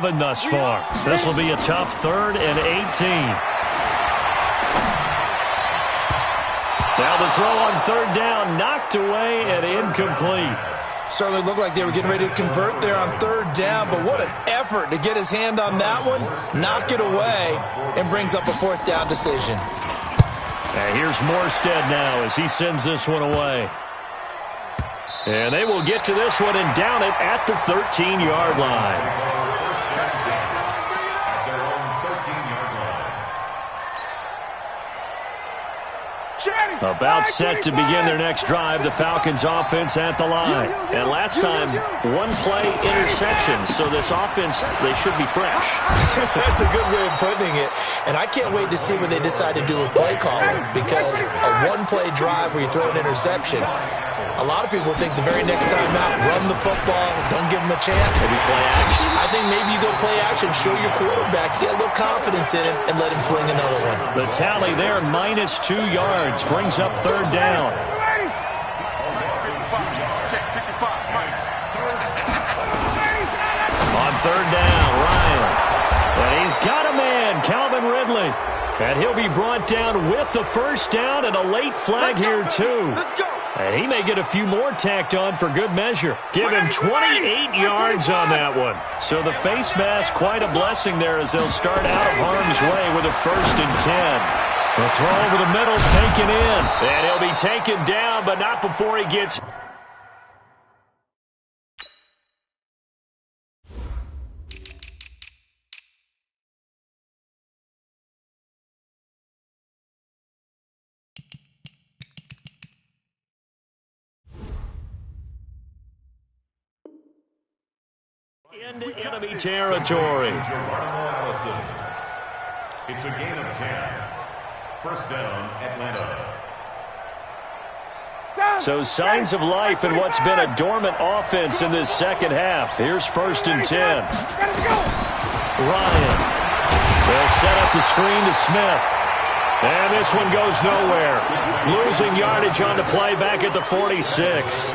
Thus far. This will be a tough 3rd and 18. Now the throw on 3rd down, knocked away and incomplete. Certainly looked like they were getting ready to convert there on 3rd down, but what an effort to get his hand on that one, knock it away, and brings up a 4th down decision. And here's Morstead now as he sends this one away. And they will get to this one and down it at the 13-yard line. About set to begin their next drive, the Falcons offense at the line. And last time, 1-play interception, so this offense, they should be fresh. That's a good way of putting it. And I can't wait to see what they decide to do with play calling, because a 1-play drive where you throw an interception, a lot of people think the very next time out, run the football, don't give them a chance. Maybe play action. I think maybe you go play action, show your quarterback, get a little confidence in him, and let him fling another one. The tally there, -2 yards, brings up 3rd down. On 3rd down, Ryan. And he's got a man, Calvin Ridley. And he'll be brought down with the 1st down and a late flag here, too. And he may get a few more tacked on for good measure. Give him 28 yards on that one. So the face mask, quite a blessing there as they'll start out of harm's way with a 1st and 10. The throw over the middle taken in. And he'll be taken down, but not before he gets... into enemy territory. It's a gain of 10. 1st down, Atlanta. So signs of life in what's been a dormant offense in this second half. Here's 1st and 10. Ryan. They'll set up the screen to Smith. And this one goes nowhere. Losing yardage on the play back at the 46.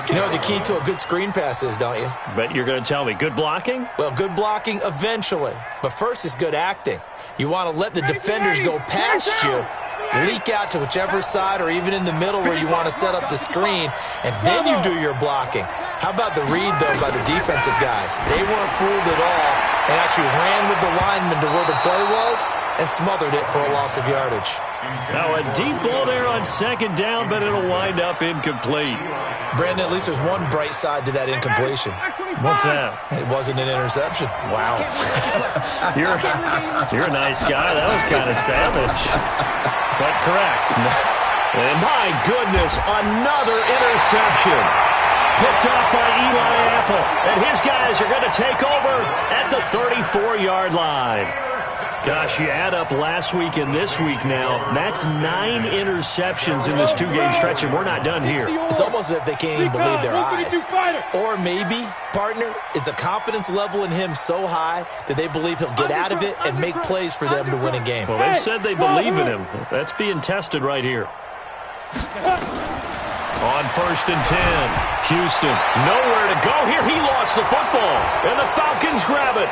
You know what the key to a good screen pass is, don't you? But you're going to tell me, good blocking? Well, good blocking eventually. But first is good acting. You want to let the defenders go past you, leak out to whichever side or even in the middle where you want to set up the screen, and then you do your blocking. How about the read, though, by the defensive guys? They weren't fooled at all and actually ran with the lineman to where the play was and smothered it for a loss of yardage. Now a deep ball there on 2nd down, but it'll wind up incomplete. Brandon, at least there's one bright side to that incompletion. What's that? It wasn't an interception. Wow. You're a nice guy. That was kind of savage. But correct. And my goodness, another interception. Picked off by Eli Apple. And his guys are going to take over at the 34-yard line. Gosh, you add up last week and this week now, that's 9 interceptions in this 2-game stretch, and we're not done here. It's almost as if they can't even believe their eyes. Or maybe, partner, is the confidence level in him so high that they believe he'll get out of it and make plays for them to win a game. Well, they've said they believe in him. That's being tested right here. On 1st and 10, Houston, nowhere to go here. He lost the football, and the Falcons grab it.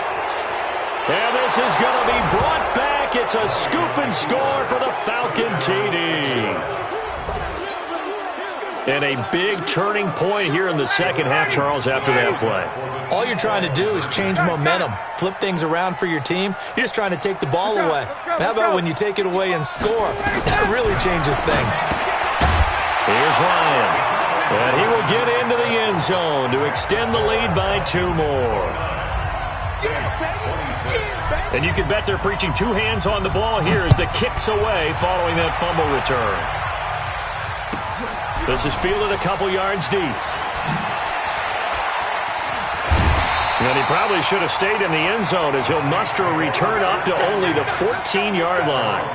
And this is going to be brought back. It's a scoop and score for the Falcon TD. And a big turning point here in the second half, Charles, after that play. All you're trying to do is change momentum, flip things around for your team. You're just trying to take the ball away. How about when you take it away and score? That really changes things. Here's Ryan. And he will get into the end zone to extend the lead by 2 more. And you can bet they're preaching 2 hands on the ball here as the kick's away following that fumble return. This is fielded a couple yards deep. And he probably should have stayed in the end zone as he'll muster a return up to only the 14-yard line.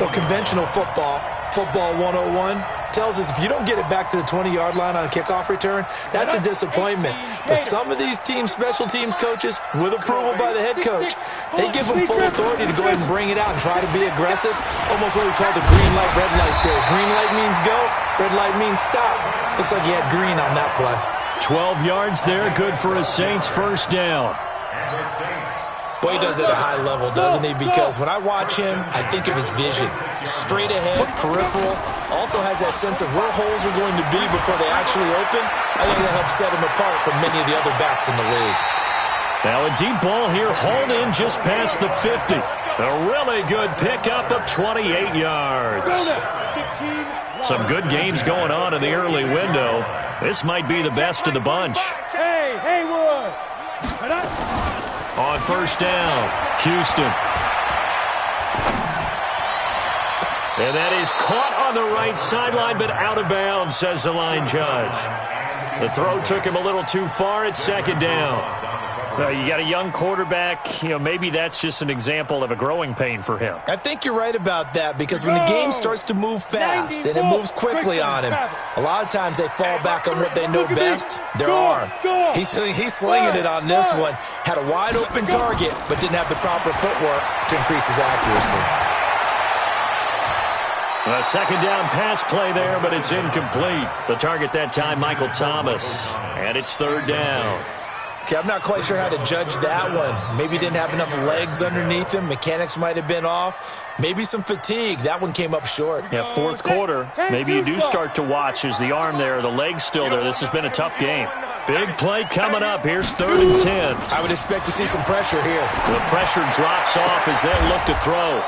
Well, conventional football 101, tells us if you don't get it back to the 20-yard line on a kickoff return, that's a disappointment. But some of these team special teams coaches, with approval by the head coach, they give them full authority to go ahead and bring it out and try to be aggressive. Almost what we call the green light, red light theory. Green light means go, red light means stop. Looks like he had green on that play. 12 yards there, good for a Saints first down. Boy, he does it at a high level, doesn't he? Because when I watch him, I think of his vision. Straight ahead, peripheral. Also has that sense of where holes are going to be before they actually open. I think that helps set him apart from many of the other backs in the league. Now a deep ball here, hauled in just past the 50. A really good pickup of 28 yards. Some good games going on in the early window. This might be the best of the bunch. Hey, Haywood! On first down, Houston. And that is caught on the right sideline, but out of bounds, says the line judge. The throw took him a little too far at second down. You got a young quarterback, maybe that's just an example of a growing pain for him. I think you're right about that, because when the game starts to move fast and it moves quickly on him, a lot of times they fall back on what they know best, their arm. He's slinging it on this one. Had a wide open target, but didn't have the proper footwork to increase his accuracy. A second down pass play there, but it's incomplete. The target that time, Michael Thomas. And it's third down. Okay, I'm not quite sure how to judge that one. Maybe didn't have enough legs underneath him. Mechanics might have been off. Maybe some fatigue. That one came up short. Yeah, fourth quarter. Maybe you do start to watch as the arm there, the leg's still there. This has been a tough game. Big play coming up. Here's 3rd and 10. I would expect to see some pressure here. The pressure drops off as they look to throw.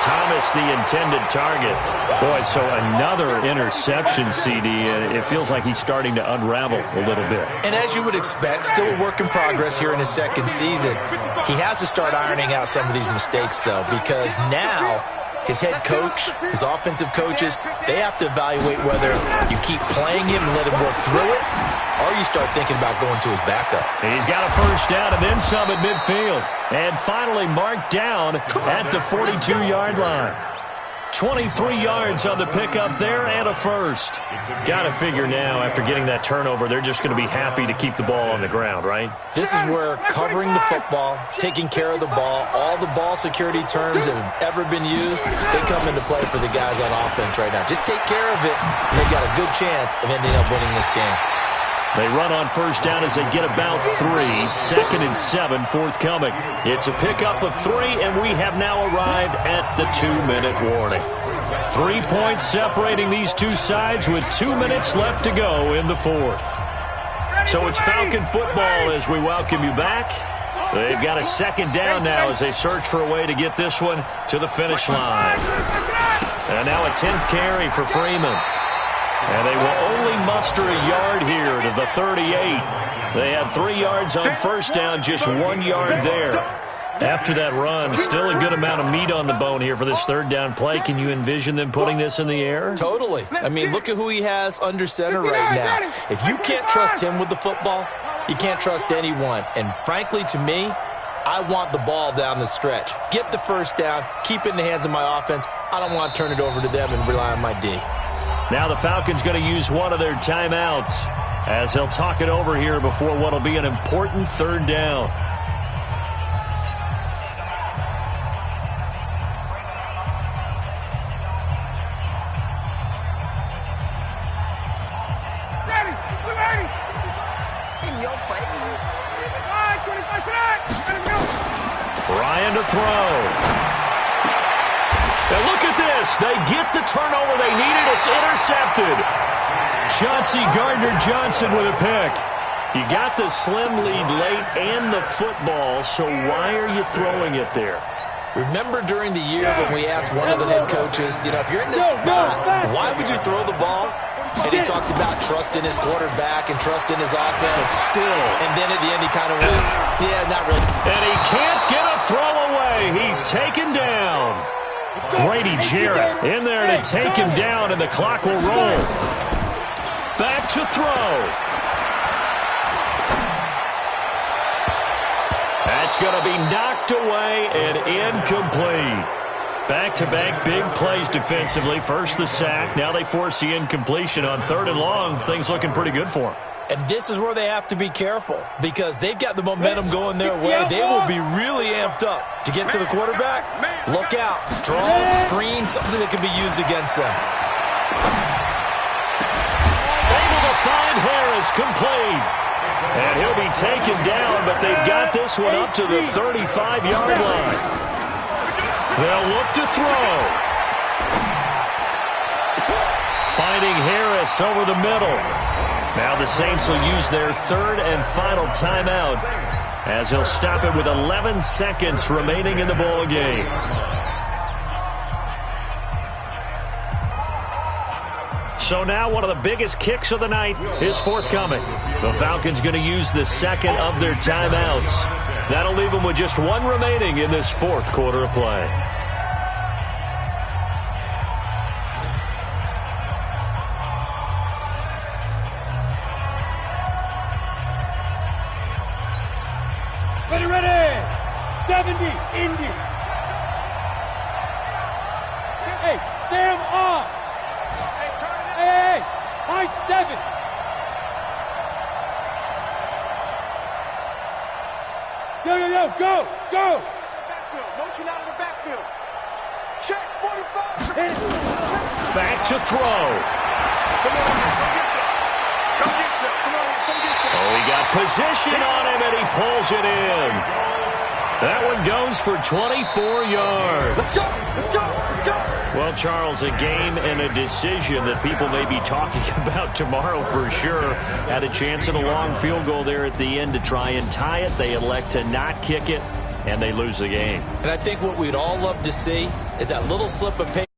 Thomas, the intended target. Boy, so another interception, CD. It feels like he's starting to unravel a little bit. And as you would expect, still a work in progress here in his second season. He has to start ironing out some of these mistakes, though, because now his head coach, his offensive coaches, they have to evaluate whether you keep playing him and let him work through it, or you start thinking about going to his backup. He's got a first down and then some at midfield. And finally marked down at the 42-yard line. 23 yards on the pickup there and a first. Got to figure now, after getting that turnover, they're just going to be happy to keep the ball on the ground, right? This is where covering the football, taking care of the ball, all the ball security terms that have ever been used, they come into play for the guys on offense right now. Just take care of it, and they've got a good chance of ending up winning this game. They run on first down as they get about 3. 2nd and 7 forthcoming. It's a pickup of 3, and we have now arrived at the 2-minute warning. 3 points separating these two sides with 2 minutes left to go in the fourth. So it's Falcon football as we welcome you back. They've got a second down now as they search for a way to get this one to the finish line. And now a 10th carry for Freeman. And they will only muster a yard here to the 38. They had 3 yards on first down, just 1 yard there. After that run, still a good amount of meat on the bone here for this third down play. Can you envision them putting this in the air? Totally. I mean, look at who he has under center right now. If you can't trust him with the football, you can't trust anyone. And frankly, to me, I want the ball down the stretch. Get the first down, keep it in the hands of my offense. I don't want to turn it over to them and rely on my D. Now the Falcons going to use one of their timeouts as they'll talk it over here before what will be an important third down. In your face. Ryan to throw. And look at this. They get the turnover they needed. It's intercepted. Chauncey Gardner-Johnson with a pick. You got the slim lead late and the football, so why are you throwing it there? Remember during the year when we asked one of the head coaches, if you're in this spot, why would you throw the ball? And he talked about trust in his quarterback and trust in his offense. Still. And then at the end he kind of went, yeah, not really. And he can't get a throw away. He's taken down. Grady Jarrett in there to take him down, and the clock will roll. Back to throw. That's going to be knocked away and incomplete. Back-to-back big plays defensively. First the sack. Now they force the incompletion on 3rd and long. Things looking pretty good for them. And this is where they have to be careful because they've got the momentum going their way. They will be really amped up to get to the quarterback. Look out. Draw, screen, something that can be used against them. Able to find Harris is complete. And he'll be taken down, but they've got this one up to the 35-yard line. They'll look to throw. Finding Harris over the middle. Now the Saints will use their third and final timeout as he'll stop it with 11 seconds remaining in the ball game. So now one of the biggest kicks of the night is forthcoming. The Falcons going to use the second of their timeouts. That'll leave them with just one remaining in this fourth quarter of play. Ready. 70, Indy. Hey, Sam on. Hey, high 7. Yo, go. Backfield, motion out of the backfield. Check, 45. Back to throw. Come on, come get you. Come on, come get you. Oh, he got position on him, and he pulls it in. That one goes for 24 yards. Let's go. Well, Charles, a game and a decision that people may be talking about tomorrow for sure. Had a chance at a long field goal there at the end to try and tie it. They elect to not kick it, and they lose the game. And I think what we'd all love to see is that little slip of paper.